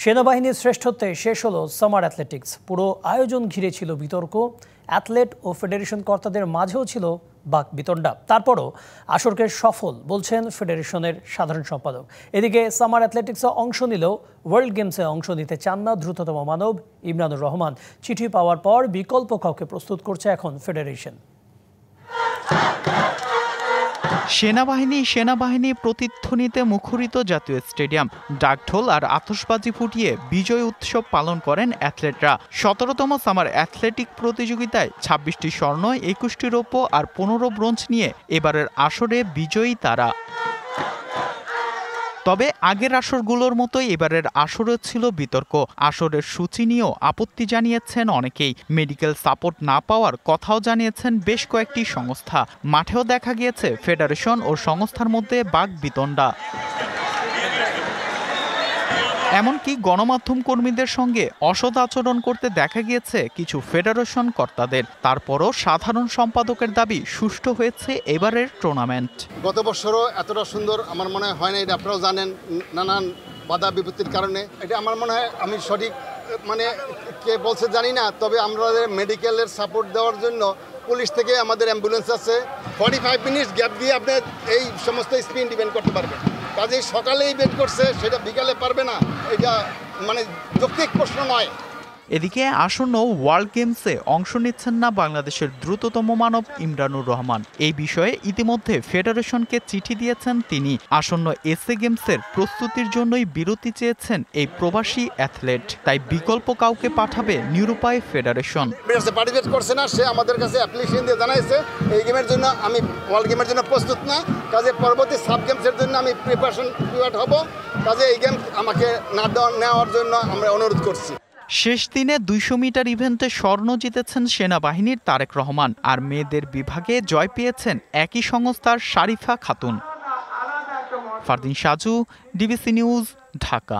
সেনাবাহিনীর শ্রেষ্ঠত্বে শেষ হলো সামার অ্যাথলেটিক্স। পুরো আয়োজন ঘিরে ছিল বিতর্ক, অ্যাথলেট ও ফেডারেশন কর্তাদের মাঝেও ছিল বাকবিতণ্ডা। তারপরও আসরকে সফল বলছেন ফেডারেশনের সাধারণ সম্পাদক। এদিকে সামার অ্যাথলেটিক্সে অংশ নিলেও ওয়ার্ল্ড গেমসে অংশ নিতে চান না দ্রুততম মানব ইমরানুর রহমান। চিঠি পাওয়ার পর বিকল্প কাউকে প্রস্তুত করছে এখন ফেডারেশন। সেনাবাহিনী প্রতিধ্বনিতে মুখরিত জাতীয় স্টেডিয়াম, ডাকঢোল আর আতশবাজি ফুটিয়ে বিজয় উৎসব পালন করেন অ্যাথলেটরা। ১৭তম সামার অ্যাথলেটিক প্রতিযোগিতায় ২৬টি স্বর্ণ, ২১টি রৌপ্য আর ১৫ ব্রোঞ্জ নিয়ে এবারের আসরে বিজয়ী তারা। তবে আগের আসরগুলোর মতোই এবারের আসরে ছিল বিতর্ক। আসরের সূচি নিয়েও আপত্তি জানিয়েছেন অনেকেই। মেডিকেল সাপোর্ট না পাওয়ার কথাও জানিয়েছেন বেশ কয়েকটি সংস্থা। মাঠেও দেখা গিয়েছে ফেডারেশন ও সংস্থার মধ্যে বাকবিতণ্ডা। এমনকি গণমাধ্যম কর্মীদের সঙ্গে অসৎ আচরণ করতে দেখা গিয়েছে কিছু ফেডারেশন কর্তাদের। তারপরও সাধারণ সম্পাদকের দাবি সুষ্ঠু হয়েছে এবারের টুর্নামেন্ট। গত বছরও এতটা সুন্দর আমার মনে হয় না, এটা আপনারাও জানেন, নানান বাধা বিপত্তির কারণে। এটা আমার মনে হয়, আমি সঠিক কে বলছে জানি না, তবে আমাদের মেডিকেলের সাপোর্ট দেওয়ার জন্য পুলিশ থেকে আমাদের অ্যাম্বুলেন্স আছে। 45 মিনিটস গ্যাপ দিয়ে আপনি এই সমস্ত স্পিন ইভেন্ট করতে পারবেন। কাজেই সকালে ইভেন্ট করছে, সেটা বিকালে পারবে না, এটা যৌক্তিক প্রশ্ন নয়। এদিকে আসন্ন ওয়ার্ল্ড গেমসে অংশ নিচ্ছেন না বাংলাদেশের দ্রুততম মানব ইমরানুর রহমান। এই বিষয়ে ইতিমধ্যে ফেডারেশনকে চিঠি দিয়েছেন তিনি। আসন্ন এসএ গেমসের প্রস্তুতির জন্যই বিরতি চেয়েছেন এই প্রবাসী অ্যাথলেট। তাই বিকল্প কাউকে পাঠাবে নিরুপায় ফেডারেশন। পার্টিসিপেট করছে না, সে আমাদের কাছে অ্যাপ্লিকেশন দিয়ে জানাইছে এই গেমের জন্য আমি ওয়ার্ল্ড গেমের জন্য প্রস্তুত না, কাজে পরবর্তী সাব গেমসের জন্য আমি প্রিপারেশন হব। কাজে এই গেম আমাকে না নেওয়ার জন্য আমরা অনুরোধ করছি। শেষ দিনে ২০০ মিটার ইভেন্টে স্বর্ণ জিতেছেন সেনাবাহিনীর তারেক রহমান, আর মেয়েদের বিভাগে জয় পেয়েছেন একই সংস্থার শারিফা খাতুন। Fardin Saju, DBC news, Dhaka.